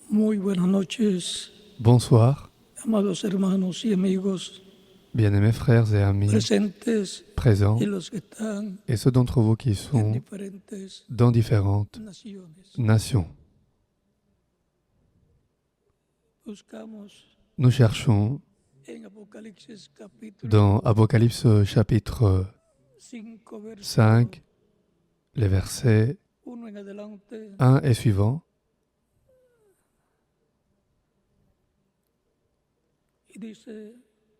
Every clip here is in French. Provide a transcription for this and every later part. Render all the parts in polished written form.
Muy buenas noches, Bonsoir, amados hermanos y amigos bien-aimés frères et amis presentes présents y los que están et ceux d'entre vous qui en sont diferentes dans différentes naciones. nations. Buscamos Nous cherchons en Apocalipsis capítulo dans Apocalypse chapitre 5, verso 5, les versets 1 en adelante, 1 et suivants, y dice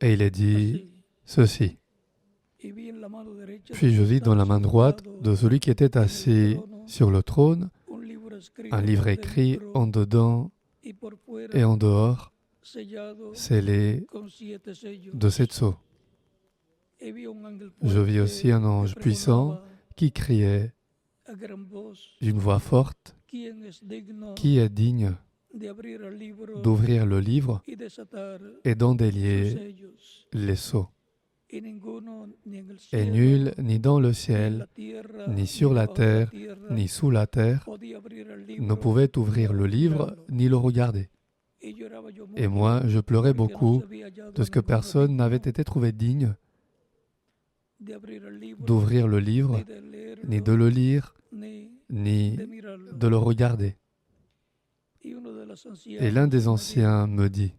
et il est dit así: ceci. Y vi en la mano derecha Puis je vis dans la main droite de celui qui était assis sur le trône un libro escrito un livre por écrit dentro en dedans y por fuera, et en dehors, sellado scellé con 7 sellos. de 7 sceaux. Y vi un ángel Je vis fuerte aussi un que ange puissant pregonaba qui criait a gran voz: d'une voix forte, ¿Quién es digno qui est digne de abrir el libro d'ouvrir le livre y desatar et d'en sus délier sellos? les sceaux. Y ninguno, ni en el Et cielo, nul, ni dans le ni en ciel, la tierra, ni sur la debajo de la terre, tierra, ni sous la terre, podía abrir el ne libro pouvait ni ouvrir le livre mirarlo. ni le regarder. Y lloraba yo Et mucho moi, je pleurais porque no beaucoup se había hallado de ce que ninguno personne n'avait digno été trouvé digne de abrir el libro, d'ouvrir le ni livre, de ni de leerlo, le lire, ni ni de mirarlo. de le regarder. Y uno de los Et l'un ancianos des me anciens dijo: me dit,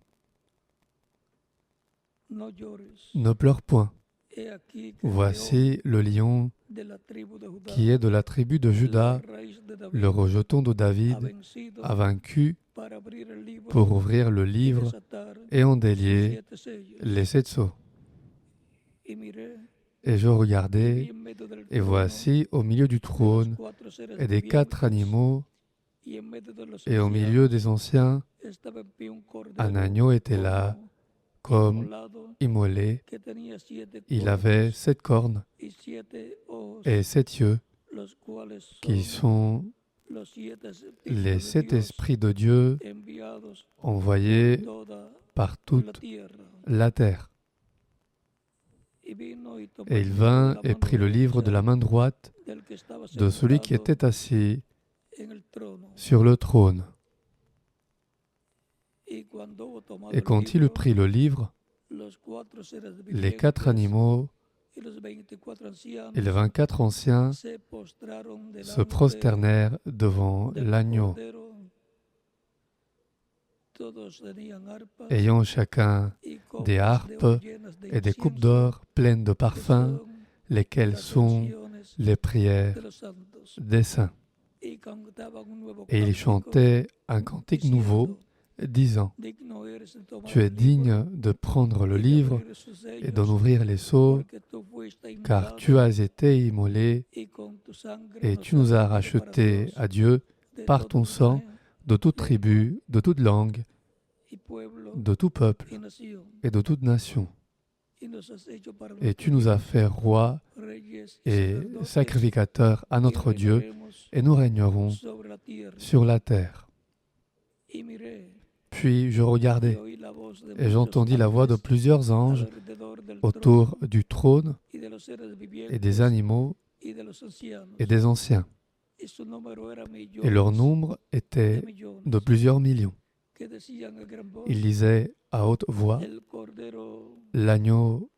No llores. ne pleure point. He aquí que el león Voici le lion de la tribu de Judá, qui est de la tribu de la Juda, raíz de David, le rejeton de ha David, vencido a vaincu para abrir el libro pour ouvrir le y livre desatar et en sus délier 7 sellos. les 7 sceaux. Y miré, Et je y vi regardai, en medio del et trono voici au milieu du de los trône 4 seres et des 4 vivientes, animaux, y en medio de los et au milieu ancianos des anciens, estaba en pie un un cordero agneau était là, como comme inmolado, immolé. que tenía 7 Il avait cuernos 7 cornes y 7 ojos, et 7 yeux, los cuales qui son sont los 7 les espíritus de 7 Dios esprits de Dieu enviados envoyés por toda par la toute tierra. la terre. Y vino y tomó Et el il libro de vint la et mano prit le livre de la derecha main droite del que estaba de celui qui sentado était assis en el trono. sur le trône. Y cuando hubo tomado Et el quand il libro, prit le livre, los 4 seres les 4 vivientes animaux y los 24 ancianos et les 24 anciens se postraron se delante prosternèrent devant del l'agneau, Cordero. Todos tenían arpas ayant chacun y des copas de harpes oro llenas de et des coupes incienso, d'or pleines de que parfums, son lesquelles las sont oraciones les de prières los santos. des saints. Y cantaban un nuevo Et il cántico, chantait un cantique nouveau, diciendo: disant, Digno eres de tomar tu es el libro digne de prendre le y de livre abrir sus et d'en sellos, ouvrir les sceaux, porque tú fuiste car tu inmolado as été immolé y con tu sangre et nos tu nous has as redimido para rachetés Dios à Dieu de par todo ton sang, linaje de toute tribu, de toute langue, y pueblo de tout peuple y nación. et de toute nation. Y nos has hecho para Et tu nuestro nous as Dios fait rois reyes y et sacerdotes, sacrificateurs à y notre Dieu, reinaremos et nous régnerons sobre la tierra. sur la terre. Y miré Puis je y regardai, oí la voz de et muchos j'entendis la voix de ángeles plusieurs anges alrededor del autour trono du trône y de los seres et vivientes des animaux y de los ancianos. et des anciens. Y su número era Et leur millones nombre de était millones, de plusieurs millions. que decían a gran voz: Ils disaient à haute voix, el cordero l'agneau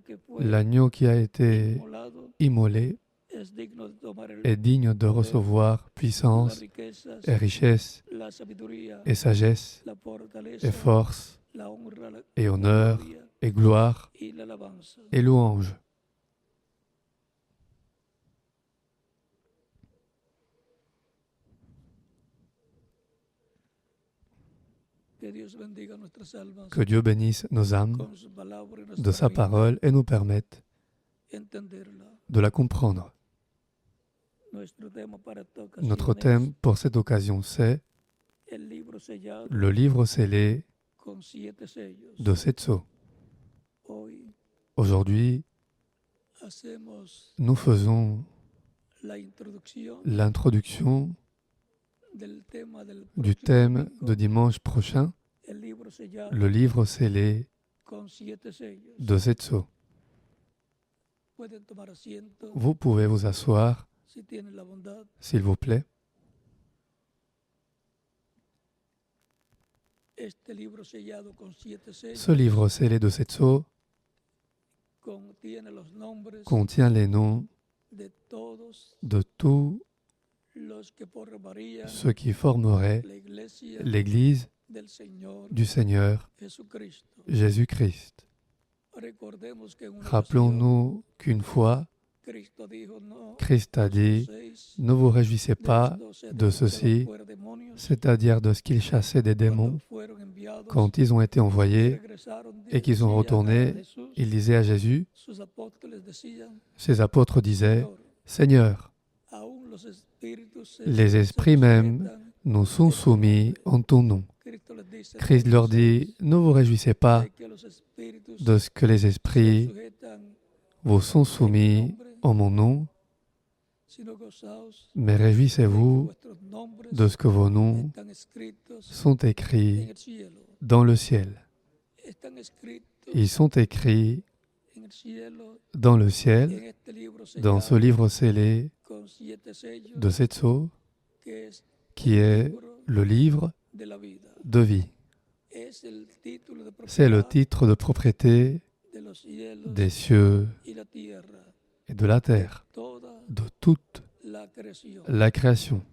que fue l'agneau qui a été inmolado immolé es digno de tomar el est digne de recevoir las puissance riquezas, et richesse la sabiduría, et sagesse la fortaleza, et force la honra, la et honneur gloria et gloire y la alabanza. et louange. Que Dios bendiga nuestras almas Que Dieu bénisse nos âmes con su palabra y de nuestra sa vida, parole et nous permette entenderla. de la comprendre. Nuestro tema para esta Notre ocasión thème pour cette occasion, c'est es el libro sellado le livre scellé con 7 sellos. de 7 sceaux. Hoy Aujourd'hui, hacemos nous faisons la introducción l'introduction del tema del du próximo thème domingo, de dimanche prochain, el libro sellado le livre scellé con 7 sellos. de 7 sceaux. Pueden tomar asiento Vous pouvez vous asseoir, si tienen la bondad. s'il vous plaît. Este libro sellado con 7 sellos Ce livre scellé de 7 sceaux contiene los nombres contient les noms de todos de tous los que formarían ceux qui formeraient la iglesia l'Église del Señor du Seigneur Jesucristo. Jésus-Christ. Recordemos que en una ocasión Rappelons-nous qu'une fois, Cristo dijo, no Christ a os dit, gocéis ne vous réjouissez de pas estos de echados ceci, fuera demonios, c'est-à-dire de ce qu'ils chassaient des démons cuando fueron enviados, quand ils ont été envoyés regresaron, et qu'ils sont decían a retournés. Jesús, Ils disaient à Jésus, sus apóstoles decían, ses apôtres disaient, Señor, Seigneur, aún los espíritus les esprits même nous sont soumis en ton nom. Cristo les dice, Christ leur dit, ne vous réjouissez pas de que los espíritus de ce que les se esprits sujetan vous sont soumis en mon nom, sino gozaos mais de que réjouissez-vous vuestros nombres de ce que vos noms están escritos sont en écrits el cielo. dans le ciel. Están escritos Ils sont écrits en el cielo, dans le en ciel, este libro dans ce sellado livre scellé con 7 sellos, de 7 sceaux, que es qui est libro le livre de la vida. de vie. Es el título de C'est le propiedad titre de propriété de los cielos des cieux y la tierra, et de la terre, toda de toute la creación. la création.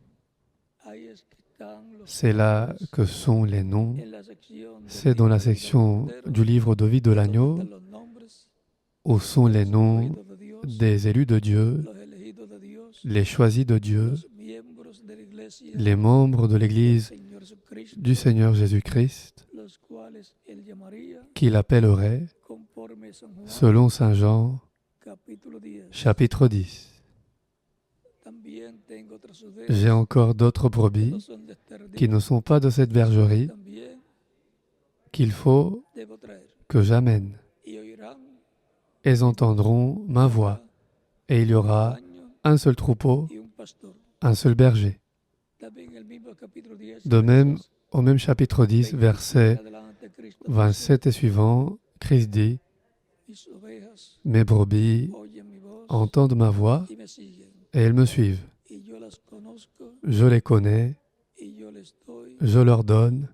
Ahí es que están los C'est là nombres que sont les noms. en la sección del C'est dans la libro de vida section del Cordero, du livre de vie de donde l'agneau están los nombres où sont les de los noms escogidos de Dios, des élus de Dieu, los elegidos de Dios, les choisis de Dieu, los miembros de la iglesia les membres de del l'Église Señor Jesucristo, du Seigneur Jésus-Christ, los cuales él llamaría qu'il appellerait, conforme San Juan selon Saint Jean, capítulo 10. chapitre 10. También tengo otras ovejas J'ai encore d'autres que brebis no son de este qui redil, ne sont pas de cette bergerie también qu'il faut debo traer, que j'amène. y oirán Elles entendront ma voix, et il y aura rebaño un seul troupeau, y un pastor. un seul berger. También el mismo capítulo 10, De même, versos au même chapitre 10, 20 en versets adelante, Cristo dice, 27 et suivants, Christ dit, mis ovejas mes brebis oyen mi voz entendent ma voix y me siguen, et elles me suivent. y yo las conozco Je les connais, y yo les doy je leur donne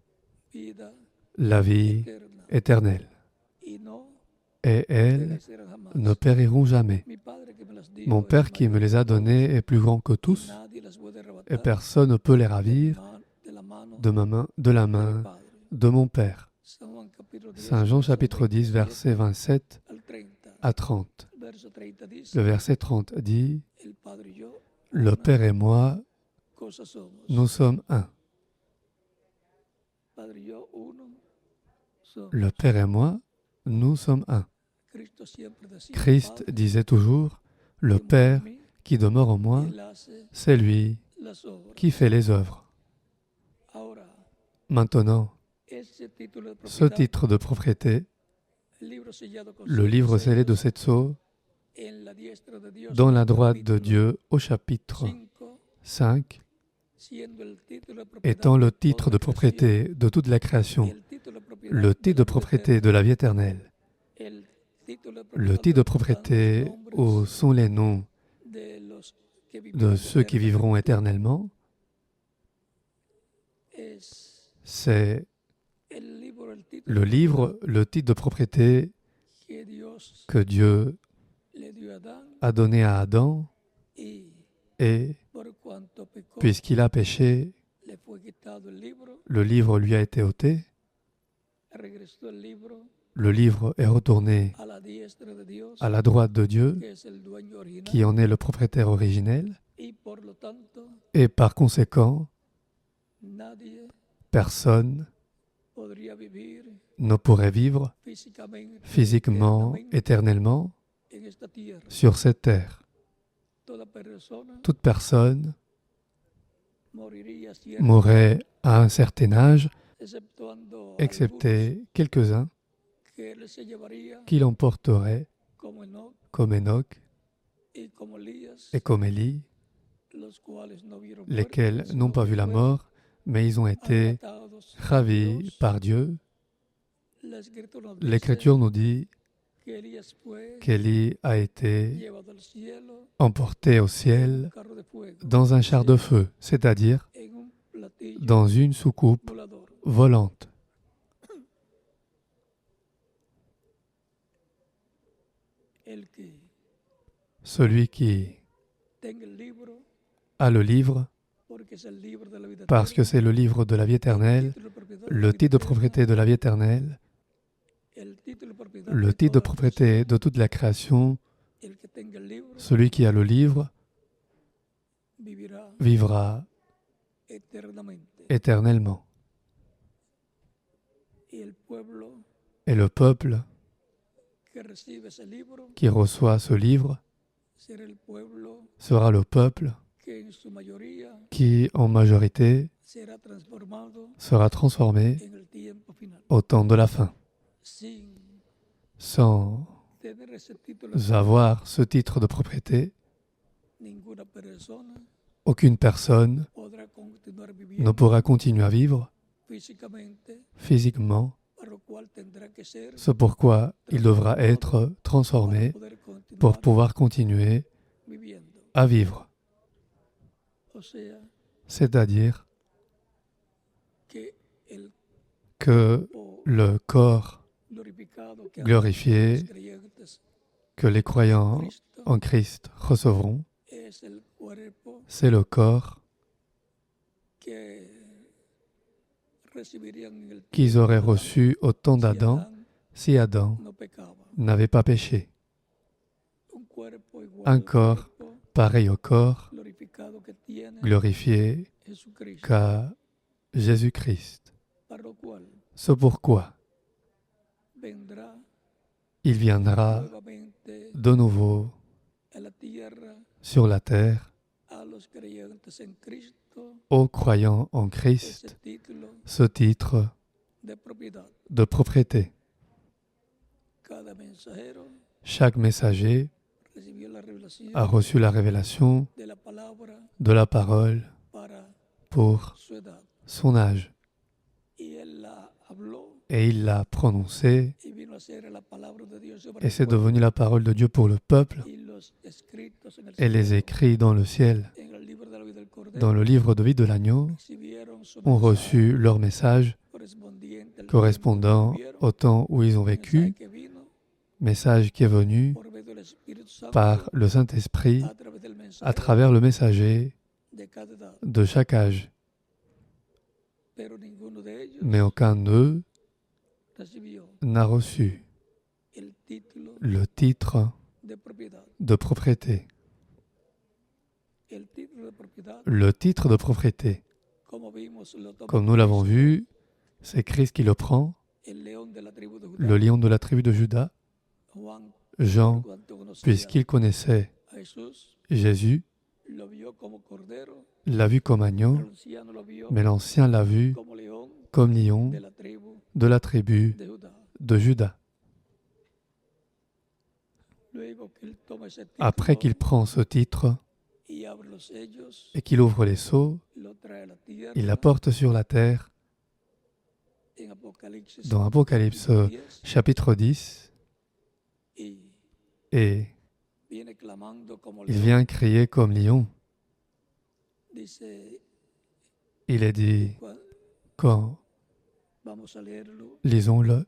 vida la vie eterna, éternelle. y no Et elles perecerán jamás. ne périront jamais. Mi Padre que me las dio Mon es Père qui me mayor les a que todos, donnés est plus grand que y tous, nadie las puede et arrebatar personne ne peut les de ravir la mano de la de mi main Padre. de mon Père. San Juan capítulo 10, Saint Jean versos chapitre 10, 27 versets 27 al 30. à 30. El verso 30 dice, Le verset 30 dit, el Padre y yo, le una Père et moi, cosa somos. nous sommes un. Padre y yo, uno somos. Le Père et moi, nous sommes un. Cristo siempre decía, Christ Padre, disait toujours, le que mora en Père mí, qui demeure en moi, y él hace c'est lui las obras. qui fait les œuvres. Ahora, Maintenant, ese título de ce propiedad, titre de propriété, el libro sellado con le 7 livre scellé de sellos, 7 sceaux, en la diestra de Dios, dans en la el droite de capítulo Dieu, au chapitre 5, 5, siendo el título de propiedad étant le de titre toda de la creación, propriété de toute la y création, el título de propiedad le de titre la de vida propriété eterna, de la vie éternelle, el título de le propiedad titre de donde están propriété los nombres où sont les noms de los que de vivirán ceux qui vivront éternellement, es el c'est título le de livre, le titre de propriété propiedad que Dios que Dieu le dio a Adán, a donné à Adam, y et por cuanto pecó, puisqu'il a péché, le fue quitado el libro, le livre lui a été ôté, regresó el libro le livre est retourné a la diestra de Dios, à la droite de Dieu, que es el dueño original, qui en est le propriétaire originel, y por lo tanto et par conséquent, nadie personne podría vivir ne pourrait vivre physiquement, éternellement, en esta tierra. sur cette terre. Toda persona Toute personne moriría cierto, mourrait à un certain âge, exceptuando excepté quelques-uns algunos que él se llevaría qui l'emporteraient, como Enoc comme Enoch y como Elías, et comme Élie, los cuales no vieron lesquels muerte, n'ont sino pas que vu la fueron mort, mais ils ont été arrebatados por ravis Dios. par Dieu. La Escritura nos L'Écriture dice nous dit que Elías fue qu'Élie a été llevado al cielo emporté au en un ciel carro de fuego, dans un char de feu, c'est-à-dire en un platillo dans une soucoupe volador. volante. el que celui qui tenga el libro, a le livre, porque es el libro de la vida parce que eterna, c'est le livre de la vie éternelle, título de propiedad de la le vida titre de eterna, propriété de la vie éternelle, el título de propiedad le de titre de toda la propriété creación, de toute la création. el que tenga el libro Celui qui a le livre vivirá vivra eternamente. éternellement. Y el pueblo Et le peuple que recibe ese libro qui reçoit ce livre será el pueblo sera le peuple que en su mayoría qui, en majorité, será transformado sera transformé en el tiempo final. au temps de la fin, Sin sans tener ese título de avoir ce titre de propriété. ninguna persona Aucune personne podrá continuar ne viviendo pourra continuer à vivre físicamente, physiquement. para lo cual tendrá que ser C'est pourquoi il devra être para transformé poder continuar pour pouvoir continuer viviendo. à vivre. O sea, C'est-à-dire que el que cuerpo le corps glorificado que glorifié los creyentes que les croyants Cristo en Christ recevront, es el cuerpo c'est le corps que recibirían en el qu'ils tiempo auraient de Adán, reçu au temps si d'Adam Adán si Adam no pecaba. n'avait pas péché. Un cuerpo igual Un al corps cuerpo pareil au corps glorificado que tiene glorifié Jesucristo, qu'a Jésus-Christ. para lo cual C'est pourquoi vendrá il viendra nuevamente de nouveau a la tierra sur la terre a los creyentes en Cristo aux croyants en ese Christ título ce titre de propiedad. de propriété. Cada mensajero Chaque messager recibió la revelación a reçu la révélation de la palabra de la parole para pour su edad. son âge. Y él la habló Et il l'a prononcée, y vino a ser la palabra de Dios sobre et el c'est pueblo. devenu la parole de Dieu pour le peuple, Y los escritos en el et les cielo, écrits dans le ciel, en el libro de la vida del Cordero, dans le livre de vie de l'agneau, recibieron su ont mensaje reçu leur message correspondiente al correspondant tiempo que vivieron, au temps où ils ont mensaje vécu, que vino message qui est venu por medio del Espíritu Santo par le Saint-Esprit a través del à mensajero travers le messager de cada edad. de chaque âge. Pero ninguno de ellos Mais aucun d'eux recibió n'a reçu el título le titre de propiedad. de propriété. El título de propiedad, Le titre de propriété, como vimos, lo toma comme nous l'avons Cristo, vu, c'est Christ qui le prend, el león de la tribu de Judá. le lion de la tribu de Juda, Juan, Jean, por cuanto conocía puisqu'il connaissait a Jesús, Jésus, lo vio como cordero, l'a vu comme agneau, el anciano lo vio mais l'ancien l'a vu como león comme lion de la tribu de la tribu de Judá. de Juda. Luego que él toma ese Après título qu'il prend ce titre y abre los sellos, et qu'il ouvre les sceaux, lo trae a la tierra. il l'apporte sur la terre. En Apocalipsis Dans Apocalypse capítulo 10, chapitre 10, y et viene clamando como il león. vient crier comme lion. Dice, Il est dit, cua- quand vamos a leerlo. lisons-le,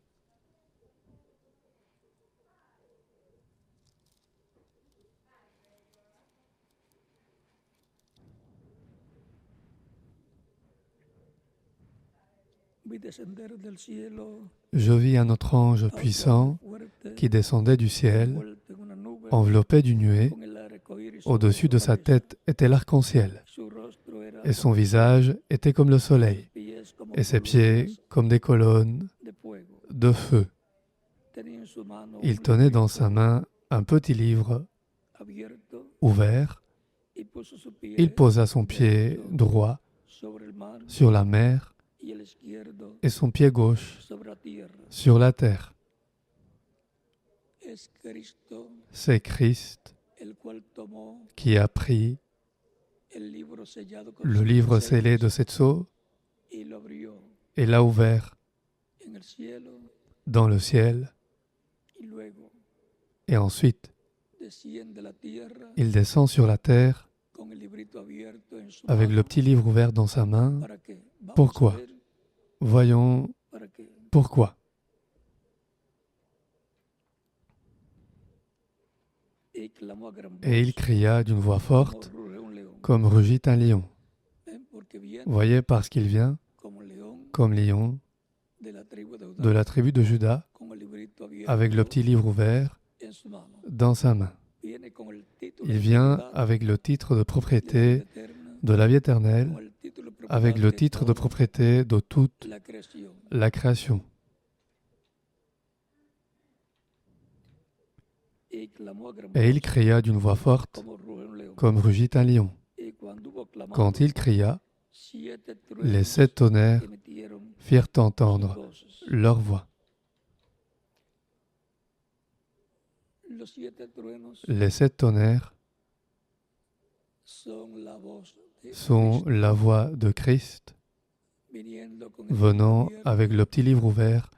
Vi descender del cielo je vis un autre ange a un puissant fuerte, qui descendait du ciel, envuelto en una nube, enveloppé d'une nuée. con el arco iris Au-dessus sobre de su sa cabeza. tête était l'arc-en-ciel, Su rostro era et son visage était comme le soleil, pies como et ses pieds columnas comme des colonnes de fuego. de feu. Tenía en su mano Il un tenait dans librito sa main un petit livre abierto ouvert. y puso su pie Il posa son pied derecho droit sobre el mar sur la mer y el izquierdo et son pied gauche sobre la tierra. sur la terre. Es Cristo C'est Christ el cual tomó qui a pris el libro sellado con le siete livre sellos scellé de cette sceau y lo abrió et l'a ouvert en el cielo dans le ciel, y luego et ensuite desciende de la tierra il descend sur la terre con el librito abierto en su avec mano. le petit livre ouvert dans sa main. ¿Para qué? Vamos Pourquoi? a ver Voyons para qué. pourquoi. y clamó a gran et il voz cria d'une voix como forte, ruge un león. comme rugit un lion. Ven, porque viene Voyez, parce qu'il vient como león comme lion de la tribu de de Judá, la tribu de Juda, con el librito avec le abierto petit livre ouvert en su mano. dans sa main. Viene con el título Il de vient propiedad avec le titre de de la vida propriété eterna, de la vie con éternelle, el título de avec propiedad le de titre de toda propriété de toute la creación. la création. Y clamó a gran Et il voz cria d'une voix forte, como ruge un león. comme rugit un lion. Y cuando hubo clamado, Quand il cria, 7 les truenos 7 tonnerres emitieron firent sus entendre voces. leur voix. Los 7 truenos Les 7 tonnerres son la voz de sont Cristo la voix de Christ viniendo con el venant libro abierto avec le petit livre ouvert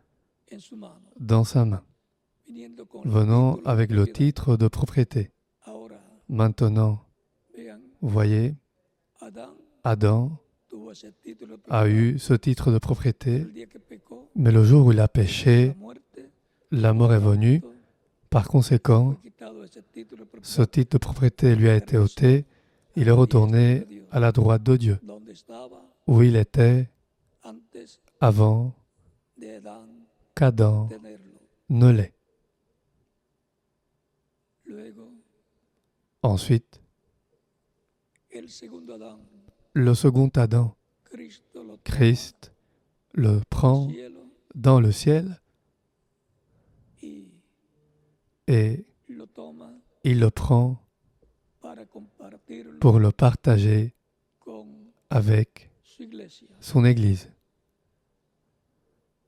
en su mano, dans sa main, viniendo con el venant título de avec le propiedad. titre de propriété. Ahora, Maintenant, vean, voyez, Adán Adam tuvo ese título de a propiedad eu ce titre de propriété, el día que pecó, mais le jour où il a la péché, muerte, la mort est venue. tanto, Par conséquent, fue quitado ese título de ce propiedad titre de propriété lui a été ôté. Il est retourné à la droite de Dieu, donde estaba où il était antes avant de Adán qu'Adam tenerlo. ne l'ait. Luego, Ensuite, el segundo Adán, le second Adam, Cristo lo toma Christ, le prend al cielo dans le ciel et lo toma il le prend para compartirlo pour le partager con avec su iglesia, son Église,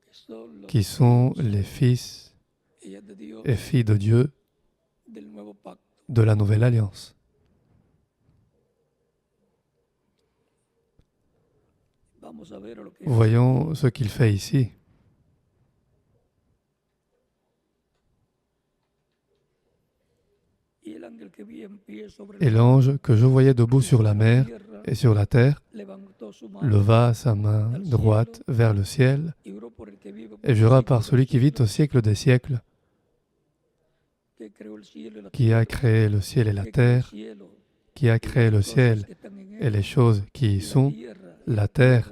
que son los qui sont hijos les fils e hijas de Dios et filles de Dieu del nuevo pacto. de la Nouvelle Alliance. Vamos a ver lo que Voyons ce qu'il fait ici. y el ángel que vi en pie sobre Et el l'ange que je voyais debout sur la mer tierra et sur la terre levantó su mano leva sa main droite vers le ciel y juró por el que vive por et los jura siglos par de celui los qui vit au siglos, siècle des siècles, que creó el cielo y la qui a tierra, créé le ciel et la que creó el terre, cielo qui a y créé le las cosas ciel que están en et él, les choses qui y y sont, tierra, la terre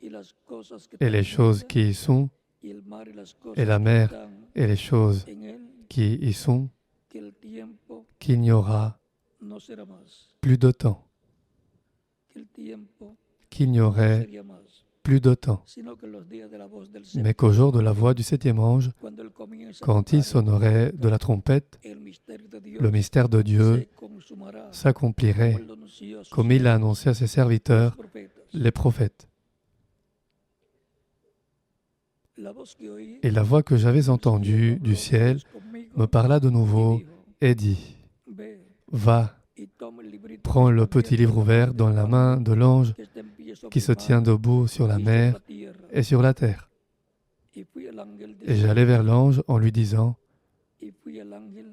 y las cosas que et están les en choses ella, qui y sont, y el mar y las cosas et la que mer están et les choses en él, qui y sont, que el tiempo qu'il n'y aura no será más, plus de temps, que el tiempo qu'il n'y no aurait sería más, plus de temps, sino que los días de la voz del mais qu'au jour de la voix du septième ange, cuando él comienza a quand il tocar sonnerait de la trompette, el misterio de Dios le mystère de Dieu se consumará, como s'accomplirait él lo anunció a sus comme il l'a siervos, annoncé à ses los serviteurs, profetas. les prophètes. La voz que oí Et la voix que j'avais del entendue cielo du habló ciel Dios conmigo me parla de y nouveau dijo, et dit, ve va, y toma el librito prends que le está petit abierto livre en la ouvert mano dans del la Padre, main de l'ange que está en pie sobre qui el se tient mar debout sur la y sobre mer la tierra. et sur la terre. Y fui al ángel Et diciendo, j'allais vers l'ange en lui disant, y fui al ángel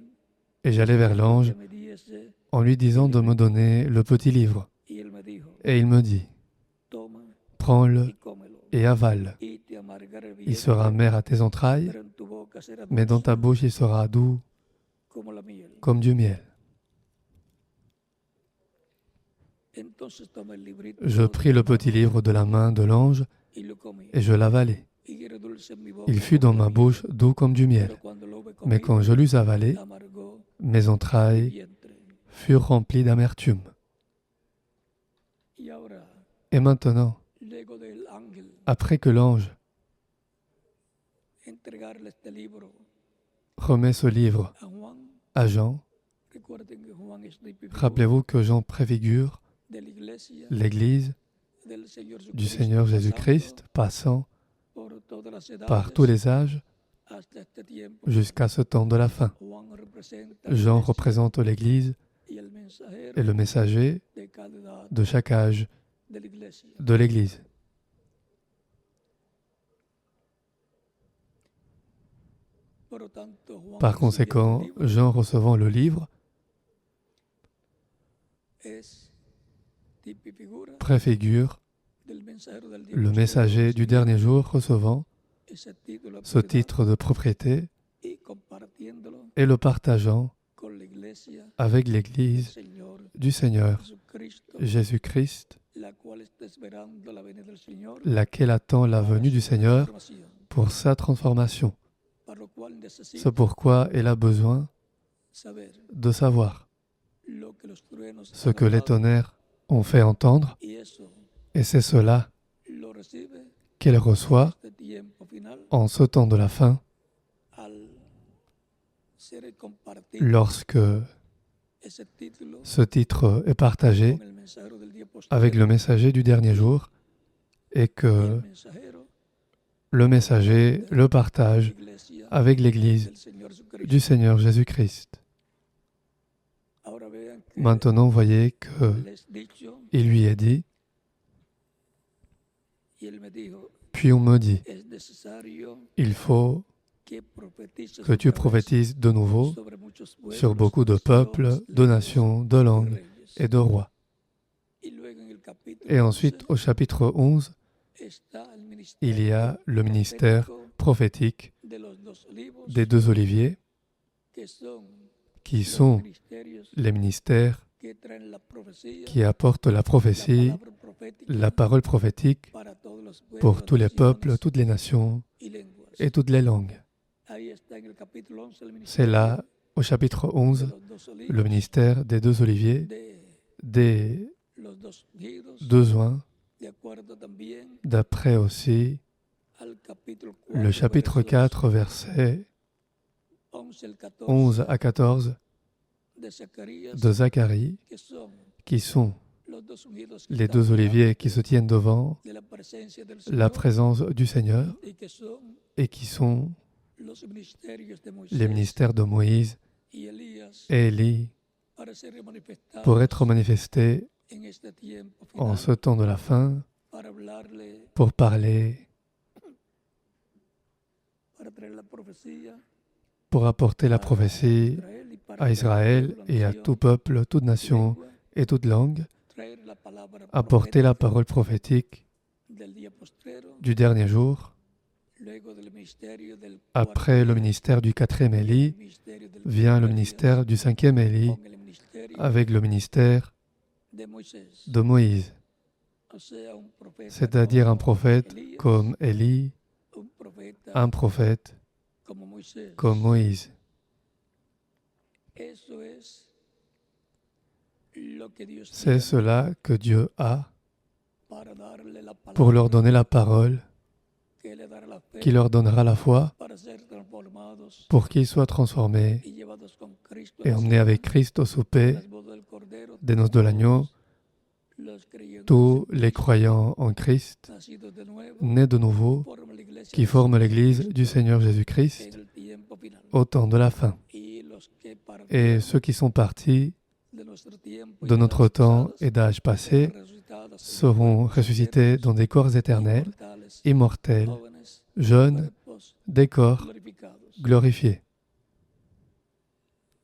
et j'allais vers diciendo l'ange que me diese, en lui disant de me donner le petit livre. y él me dijo, Et il me dit, toma prends-le y cómelo, et avale. y te amargará el Il sera vientre, amer à tes entrailles, pero en tu boca será mais dans ta dulce bouche il sera doux como la miel. comme du miel. Entonces tomé el librito Je pris le petit livre de la main de l'ange y lo comí, et je l'avalai. y era dulce en mi boca Il fut como dans la ma miel, bouche doux comme du miel. pero cuando lo hube Mais quand comido, je l'eus avalé, amargó mes mi entrailles vientre. furent remplies d'amertume. Y ahora, Et maintenant, luego del ángel après que l'ange entregarle este libro remet ce livre a Juan, à Jean, recuerden que Juan es la figura rappelez-vous que Jean préfigure de la iglesia l'Église del Señor du Jesucristo, Seigneur Jésus-Christ passant por todas las edades, par tous les âges hasta este tiempo. jusqu'à ce temps de la fin. Juan representa la Jean iglesia représente l'Église y el mensajero et le messager de cada edad de chaque âge de la iglesia. de l'Église. Por lo tanto, Juan Par recibiendo conséquent, el libro Jean recevant le livre es tipo y figura préfigure del mensajero del día le posterior, messager du dernier jour recevant ese título de ce propiedad titre de propriété y compartiéndolo et le partageant con la iglesia iglesia avec del l'Église Señor du Seigneur Jesucristo, Jésus-Christ, la cual está esperando la venida del Señor laquelle attend la para venue du su Seigneur transformación, pour sa transformation. para lo cual C'est necesita pourquoi elle a besoin saber de savoir lo que los truenos ce han que les hablado, tonnerres ont fait entendre, y eso et c'est cela lo recibe qu'elle en reçoit este tiempo final en ce temps de la fin, al ser compartido lorsque ese título ce titre est partagé con el mensajero del día postrero, avec le messager du dernier jour et y el que mensajero le messager le partage de la iglesia avec l'Église del Señor Jesucristo. du Seigneur Jésus-Christ. Ahora vean que Maintenant, voyez que les dicho, il lui est dit, y él me dijo, puis on me dit, es necesario il faut que profetices que tu otra vez prophétises de nouveau sobre muchos pueblos, sur beaucoup de peuples, naciones, de nations, de lenguas, langues reyes. et de rois. Y luego en el capítulo Et ensuite, 11, au chapitre 11, está el il y a ministerio le ministère profético prophétique de los dos olivos, des deux oliviers, que son qui los sont ministerios les ministères que traen la profecía, qui apportent la prophétie, palabra profética la parole prophétique para todos los pueblos, pour tous les naciones peuples, toutes les nations y lenguas. et toutes les langues. Ahí está en el capítulo 11 el C'est ministerio là, au chapitre de 11, los dos olivos, le ministère des deux oliviers, de des los dos ungidos, deux oins, de acuerdo también d'après aussi al capítulo 4, le chapitre versos 4, versets 11 al 14 11 à 14 de Zacarías, de Zacharie, que son qui sont los dos ungidos que les están deux oliviers delante qui se tiennent devant de la presencia del la Señor, présence du Seigneur y que son et qui sont los ministerios de les Moisés ministères de Moïse y Elías et Élie para ser manifestados pour être manifestés en este tiempo en final, ce temps de la fin para hablarle, pour parler, para traer la profecía pour apporter la a prophétie Israel y para à toda Israël pueblo, et à nación, tout peuple, toute nation lengua, et toute langue, traer la palabra apporter la profética parole prophétique del día postrero, du dernier jour. luego del ministerio del Après le ministère du quatrième Élie, vient le ministère du cinquième Élie con el ministerio avec le ministère de Moisés, de Moïse, o sea, un profeta c'est-à-dire un como prophète Elías, comme Élie, un profeta un prophète como Moisés. comme Moïse. Eso es lo que Dios C'est tiene cela que Dieu a para darle la pour leur palabra donner la parole, que le dará la fe qui leur donnera la foi para ser transformados pour qu'ils soient transformés y llevados con Cristo et a la emmenés avec Christ au souper las bodas del Cordero, des noces de l'agneau, los creyentes tous en les Cristo, croyants en Christ, nacidos de nuevo, nés de nouveau, forman la iglesia qui de forment l'Église Jesucristo du Seigneur en Jésus-Christ el tiempo final. au temps de la fin. Y los que Et partieron ceux qui sont partis de nuestro tiempo y de notre edades temps pasadas et d'âge passé serán resucitados en seront cuerpos ressuscités eternos, dans des corps éternels, inmortales, immortels, jóvenes, jeunes, cuerpos des corps glorificados. glorifiés.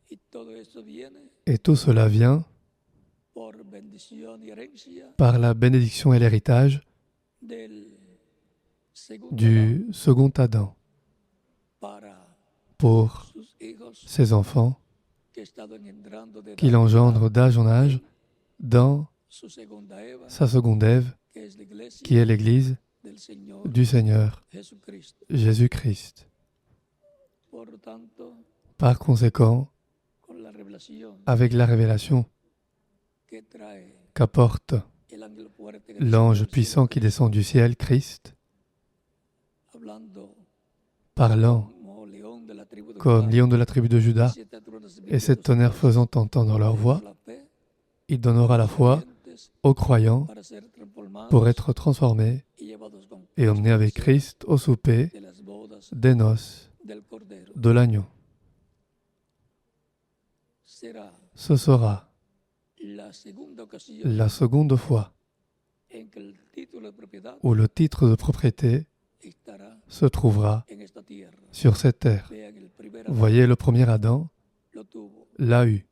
Y todo eso viene Et tout cela vient por bendición y herencia par la bénédiction et l'héritage del segundo Adán du second Adam para pour sus hijos ses enfants que están engendrando de qu'il edad en engendre edad d'âge en âge dans su segunda Eva, sa seconde Ève, que es la iglesia qui est l'Église del Señor du Seigneur Jesucristo. Jésus-Christ. Por lo tanto, Par conséquent, con la revelación avec la révélation que trae qu'apporte el ángel fuerte que l'ange descendió del puissant cielo, qui descend du ciel, Christ, hablando parlant como león de la tribu de comme Judá, lion de la tribu de Juda, siete truenos et sept brillantes tonnerres voces, faisant entendre leur voix, la fe il donnera la foi creyentes aux croyants para ser transformados pour être transformés y llevados con et emmenés avec Cristo Christ au souper de las bodas des noces del Cordero. de l'agneau. Será Ce sera la segunda ocasión la seconde fois en que el título de propiedad où le titre de propriété estará se trouvera en esta tierra. sur cette terre. Vean, el primer Vous Adán voyez, le premier Adam lo tuvo l'a eu.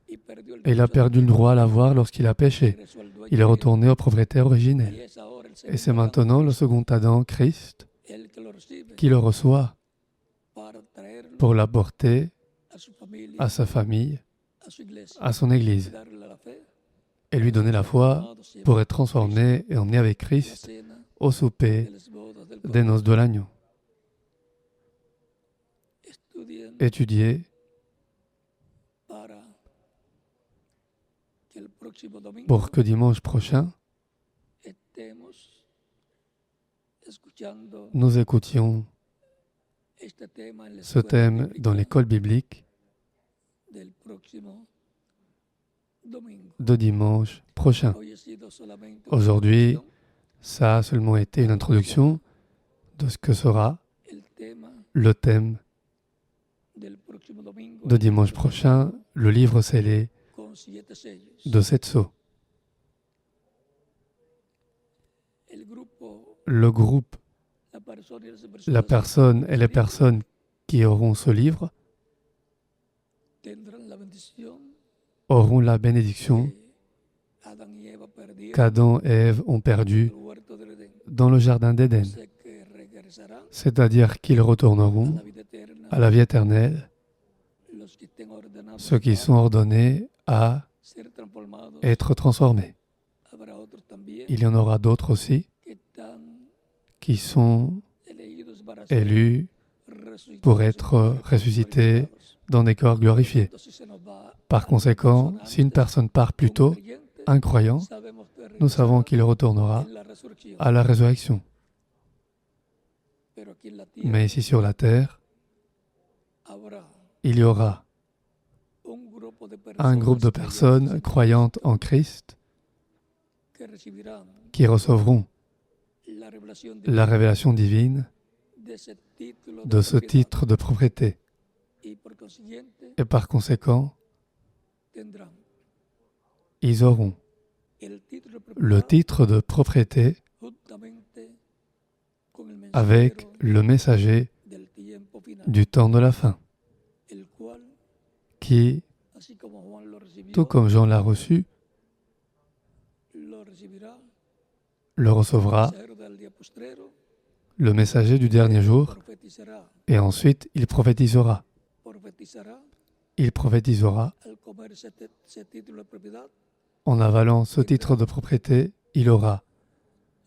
y perdió el Et il a derecho perdu le droit à l'avoir lorsqu'il a péché. regresó al dueño Il est original. retourné au propriétaire Y originel. es ahora el Et c'est segundo Adán, maintenant le second Adam, Christ, el que lo recibe qui le reçoit para traerlo pour l'apporter a su familia, à sa famille, a su iglesia, à son Église, darle la fe, et lui donner la foi transformado siempre pour être transformé et emmené avec la Christ cena au de souper las bodas del des Cordero. noces de l'agneau. Estudien Étudiez para que el próximo domingo pour que dimanche prochain, estemos escuchando nous écoutions este tema en la ce escuela thème bíblica dans l'école biblique del próximo domingo. de dimanche prochain. Hoy ha sido solamente una Aujourd'hui, introducción. ça a seulement été une introduction de ce que sera El tema le thème del próximo domingo de dimanche prochain, le livre scellé con 7 sellos. de 7 sceaux. El grupo, Le groupe, la persona y las la personas personne et les personnes qui auront ce livre tendrán la bendición auront la bénédiction que Adán y Eva perdieron qu'Adam et Ève ont en perdue el huerto del Edén. dans le jardin d'Éden, Sé que regresarán c'est-à-dire qu'ils a retourneront la vida eterna à la vie éternelle, los que estén ordenados ceux qui sont ordonnés à ser transformados. être transformés. Habrá otros también Il y en aura d'autres aussi que están qui sont elegidos para ser élus resucitados pour en être cuerpos ressuscités glorificados. dans des corps glorifiés. Entonces se nos va Par conséquent, si une personne part plus tôt, un croyant, sabemos que nous savons regresará qu'il retournera en la resurrección. à la résurrection. Pero aquí en la tierra Mais ici sur la terre, habrá il y aura un groupe de personnes croyantes en Christ que recibirán qui recevront la revelación la révélation divine de ese título de ce propiedad. titre de propriété. Y por consiguiente Et par conséquent, tendrán ils auront el título de le propiedad titre de propriété juntamente con el avec mensajero le messager del tiempo final, du temps de la fin, el cual, qui, así como Juan lo recibió, tout comme Jean l'a reçu, lo recibirá le recevra el mensajero del día postrero, le messager du dernier jour, profetizará, et ensuite il prophétisera. profetizará Il prophétisera. al comer ese título de propiedad. En avalant ce titre de propriété, il aura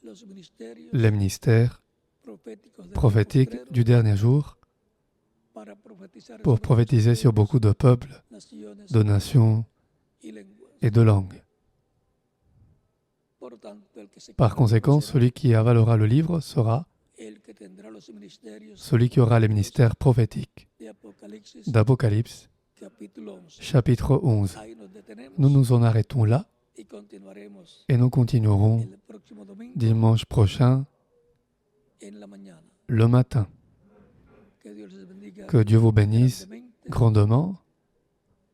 Los ministerios les ministères proféticos del día prophétiques postrero du dernier jour para profetizar pour sobre prophétiser muchos sur beaucoup de peuples, naciones de nations y lenguas. et de langues. Por tanto, el que se Par quedará conséquent, será celui qui avalera le livre sera el que tendrá los ministerios celui qui aura les ministères prophétiques. de Apocalipsis D'Apocalypse, capítulo 11. chapitre 11. Ahí nos detenemos Nous nous en arrêtons là y continuaremos et nous continuerons el próximo domingo dimanche prochain, en la mañana. le matin. Que Dios les bendiga Que Dieu vous bénisse grandemente grandement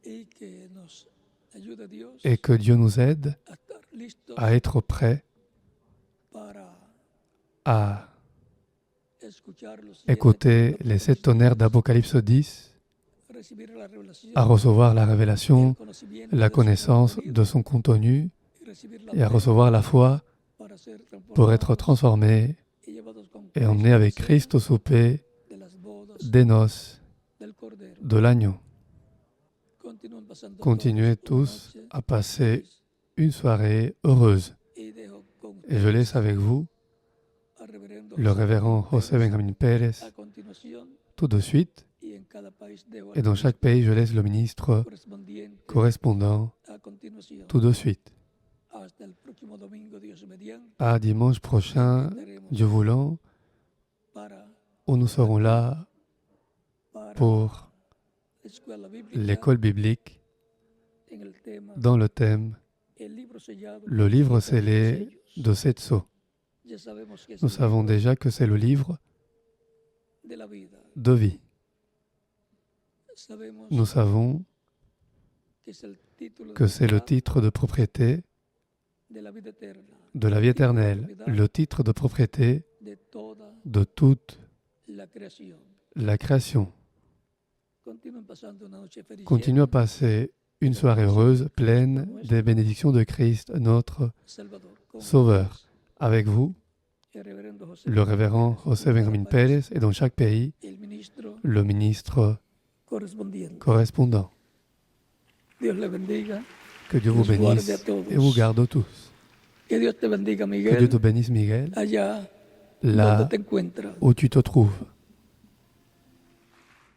y que nos ayude Dios et que Dieu nous aide a estar listos à être prêts para à escuchar los 7 écouter títulos les 7 tonnerres d'Apocalypse 10, recibir la revelación, à recevoir la el révélation, conocimiento la de su connaissance contenido de son contenu y recibir la et à fe recevoir la foi para ser pour être transformados transformés y llevados con et emmenés avec Christ au souper de las bodas des noces del Cordero. de l'agneau. Continúen pasando Continuez todos tous una noche à passer feliz. une soirée heureuse. Y dejo con Et je laisse avec vous al reverendo le José révérend José Pérez. Benjamin Pérez A continuación, tout de suite. y en cada país dejo Et al dans chaque pays, je laisse le ministre correspondiente correspondant a continuación. tout de suite. Hasta el próximo domingo, Dios mediante, À dimanche prochain, Dieu voulant, para où nous serons là pour la escuela bíblica l'école biblique en el tema dans le thème el libro sellado Le livre scellé de 7 sceaux. Ya sabemos que es Nous el savons libro déjà que c'est le livre de la vida. de vie. Sabemos Nous savons que es el título de que c'est le propiedad titre de propriété de la vida eterna, de la vie éternelle, le titre de propriété de toda de toute la creación. la création. Continúen pasando una noche feliz. Continuons à passer une soirée heureuse, pleine des bénédictions de Christ, notre Salvador, con Sauveur. Avec vous, el reverendo José le révérend José Benjamin Pérez, et dans chaque pays, el ministro le ministre correspondant. Dios le bendiga. Que Dieu vous Dios guarde bénisse a todos. et vous garde tous. Que Dios te bendiga, Que Dieu Miguel, te bénisse, Miguel, allá là donde te encuentras. où tu te trouves.